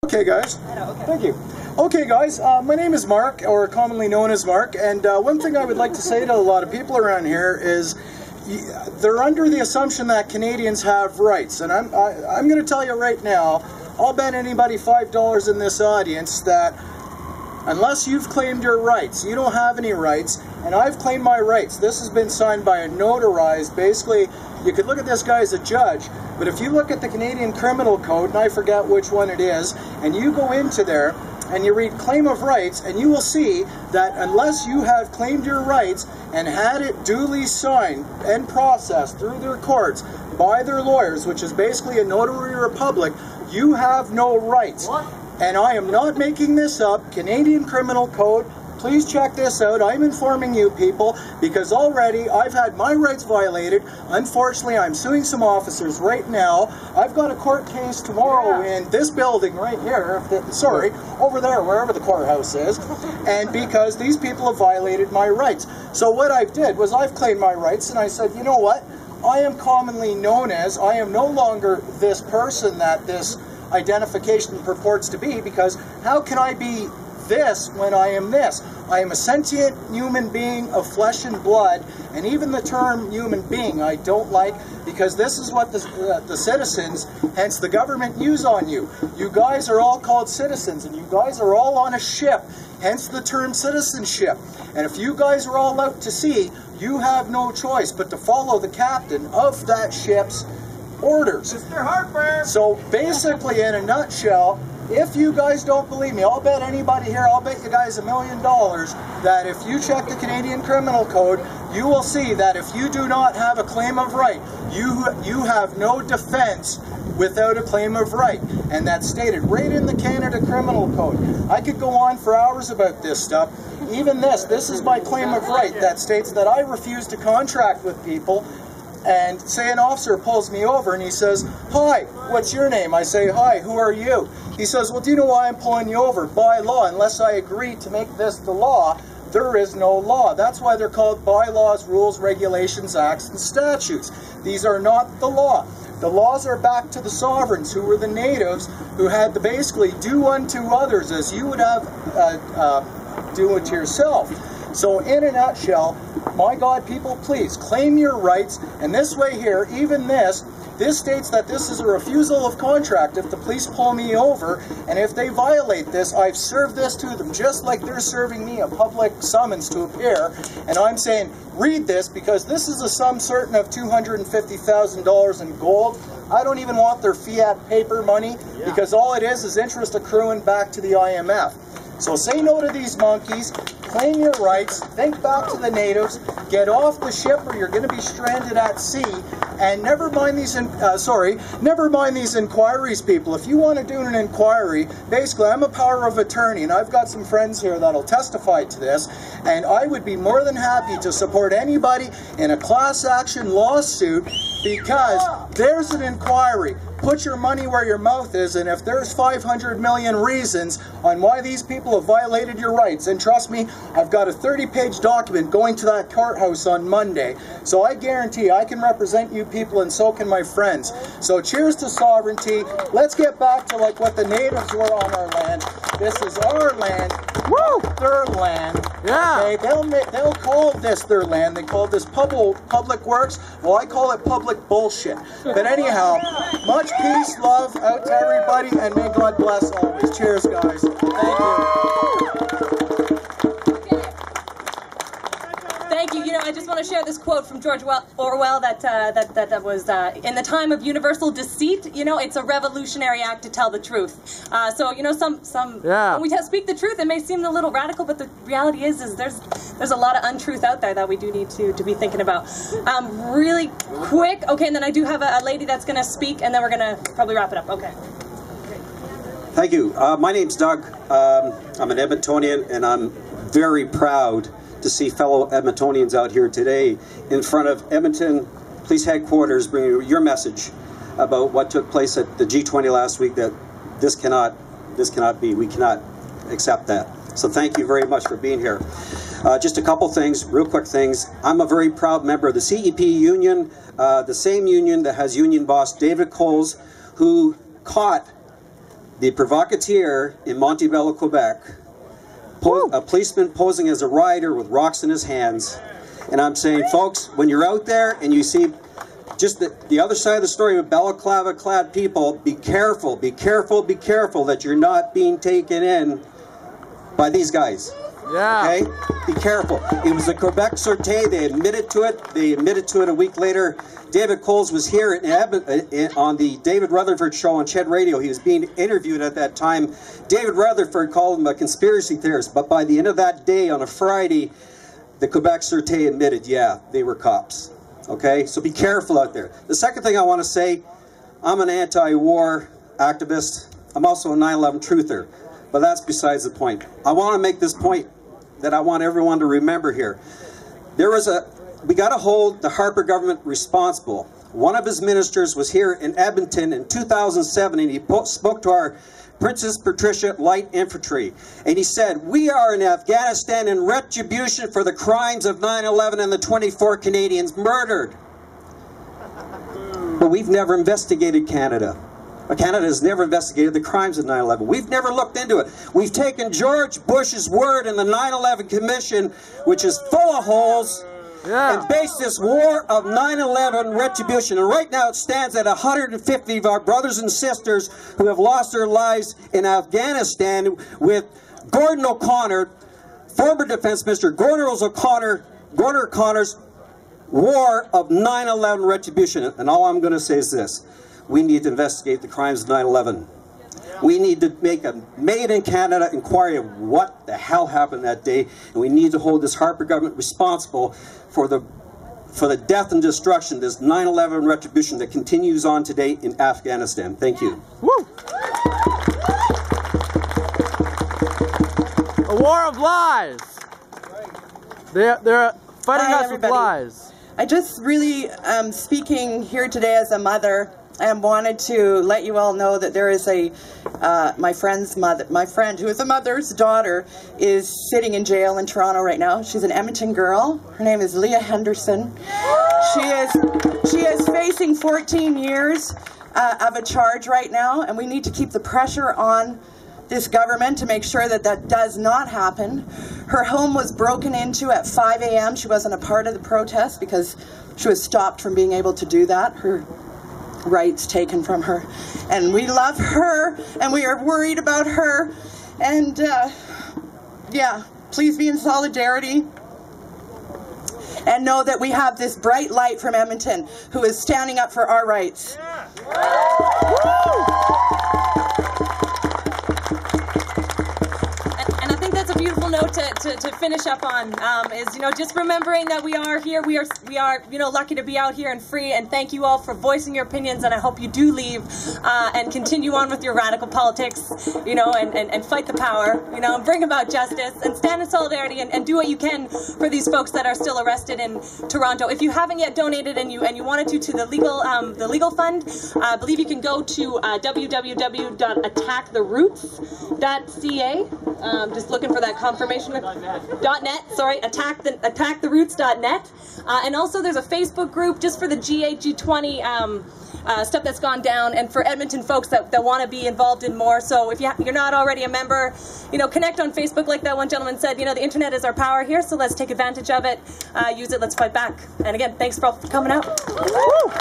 Okay, guys. Thank you. Okay, guys, my name is Mark, or commonly known as Mark, and one thing I would like to say to a lot of people around here is they're under the assumption that Canadians have rights, and I'm going to tell you right now, I'll bet anybody $5 in this audience that unless you've claimed your rights, you don't have any rights, and I've claimed my rights. This has been signed by a notarized, basically, you could look at this guy as a judge, but if you look at the Canadian Criminal Code, and I forget which one it is, and you go into there and you read claim of rights, and you will see that unless you have claimed your rights and had it duly signed and processed through their courts by their lawyers, which is basically a notary republic, you have no rights. What? And I am not making this up. Canadian Criminal Code, please check this out. I'm informing you people because already I've had my rights violated. Unfortunately, I'm suing some officers right now. I've got a court case tomorrow in this building right here, sorry, over there, wherever the courthouse is, and because these people have violated my rights. So what I did was I've claimed my rights, and I said, you know what? I am commonly known as, I am no longer this person that this identification purports to be, because how can I be this when I am this? I am a sentient human being of flesh and blood, and even the term human being I don't like, because this is what the citizens, hence the government, use on you. You guys are all called citizens, and you guys are all on a ship, hence the term citizenship. And if you guys are all out to sea, you have no choice but to follow the captain of that ship's orders. Mr. Harper! So basically, in a nutshell, if you guys don't believe me, I'll bet anybody here, I'll bet you guys $1 million that if you check the Canadian Criminal Code, you will see that if you do not have a claim of right, you have no defense without a claim of right. And that's stated right in the Canada Criminal Code. I could go on for hours about this stuff. Even this is my claim of right that states that I refuse to contract with people. And say an officer pulls me over and he says, "Hi, what's your name?" I say, "Hi, who are you?" He says, "Well, do you know why I'm pulling you over? By law, unless I agree to make this the law, there is no law." That's why they're called bylaws, rules, regulations, acts, and statutes. These are not the law. The laws are back to the sovereigns, who were the natives, who had to basically do unto others as you would have do unto yourself. So in a nutshell, my God, people, please claim your rights. And this way here, even this states that this is a refusal of contract if the police pull me over, and if they violate this, I've served this to them just like they're serving me a public summons to appear. And I'm saying, read this, because this is a sum certain of $250,000 in gold. I don't even want their fiat paper money, because all it is interest accruing back to the IMF. So say no to these monkeys, claim your rights, think back to the natives, get off the ship or you're going to be stranded at sea, and never mind these inquiries, people. If you want to do an inquiry, basically I'm a power of attorney, and I've got some friends here that'll testify to this, and I would be more than happy to support anybody in a class action lawsuit, because there's an inquiry. Put your money where your mouth is, and if there's 500 million reasons on why these people have violated your rights, and trust me, I've got a 30-page document going to that courthouse on Monday, so I guarantee I can represent you people, and so can my friends. So cheers to sovereignty. Let's get back to like what the natives were on our land. This is our land, not their land. Yeah. Okay? They'll call this their land. They call this public works. Well, I call it public bullshit. But anyhow, much peace, love out to everybody, and may God bless always. Cheers, guys. Thank you. Thank you. You know, I just want to share this quote from George Orwell that was in the time of universal deceit. You know, it's a revolutionary act to tell the truth. So you know, when we speak the truth, it may seem a little radical, but the reality is there's a lot of untruth out there that we do need to be thinking about. Really quick. Okay, and then I do have a lady that's going to speak, and then we're going to probably wrap it up. Okay. Thank you. My name's Doug. I'm an Edmontonian, and I'm very proud to see fellow Edmontonians out here today in front of Edmonton Police Headquarters bringing your message about what took place at the G20 last week, that this cannot be. We cannot accept that. So thank you very much for being here. Just a couple things, real quick things. I'm a very proud member of the CEP union, the same union that has union boss David Coles, who caught the provocateur in Montebello, Quebec, a policeman posing as a rider with rocks in his hands. And I'm saying, folks, when you're out there and you see just the other side of the story with balaclava-clad people, be careful, be careful, be careful that you're not being taken in by these guys. Yeah. Okay? Be careful. It was the Quebec Sûreté. They admitted to it. They admitted to it a week later. David Coles was here on the David Rutherford show on Ched Radio. He was being interviewed at that time. David Rutherford called him a conspiracy theorist, but by the end of that day, on a Friday, the Quebec Sûreté admitted, yeah, they were cops. Okay? So be careful out there. The second thing I want to say, I'm an anti-war activist. I'm also a 9/11 truther, but that's besides the point. I want to make this point that I want everyone to remember here. We got to hold the Harper government responsible. One of his ministers was here in Edmonton in 2007, and he spoke to our Princess Patricia Light Infantry, and he said, "We are in Afghanistan in retribution for the crimes of 9/11 and the 24 Canadians murdered." But we've never investigated Canada. Canada has never investigated the crimes of 9/11. We've never looked into it. We've taken George Bush's word in the 9/11 Commission, which is full of holes, and based this war of 9/11 retribution. And right now it stands at 150 of our brothers and sisters who have lost their lives in Afghanistan, with Gordon O'Connor, former Defense Minister, Gordon O'Connor's war of 9/11 retribution. And all I'm going to say is this. We need to investigate the crimes of 9/11. We need to make a made-in-Canada inquiry of what the hell happened that day, and we need to hold this Harper government responsible for the death and destruction, this 9/11 retribution that continues on today in Afghanistan. Thank you. Woo! A war of lies. They're fighting us with lies. I just really am speaking here today as a mother, and wanted to let you all know that there is my friend who is a mother's daughter is sitting in jail in Toronto right now. She's an Edmonton girl. Her name is Leah Henderson. She is facing 14 years of a charge right now, and we need to keep the pressure on this government to make sure that that does not happen. Her home was broken into at 5 a.m. She wasn't a part of the protest because she was stopped from being able to do that. Her rights taken from her, and we love her and we are worried about her, and yeah, please be in solidarity and know that we have this bright light from Edmonton who is standing up for our rights. And I think that's a beautiful note to finish up on, is, you know, just remembering that we are here, we are, you know, lucky to be out here and free, and thank you all for voicing your opinions, and I hope you do leave and continue on with your radical politics, you know, and fight the power, you know, and bring about justice, and stand in solidarity, and do what you can for these folks that are still arrested in Toronto. If you haven't yet donated and you wanted to the legal fund, I believe you can go to www.attacktheroots.ca. Just looking for that confirmation. .net, sorry, attacktheroots.net. And also there's a Facebook group just for the G8, G20 stuff that's gone down, and for Edmonton folks that want to be involved in more. So if you're not already a member, you know, connect on Facebook like that one gentleman said. You know, the internet is our power here, so let's take advantage of it. Use it, let's fight back. And again, thanks for all for coming out. Woo!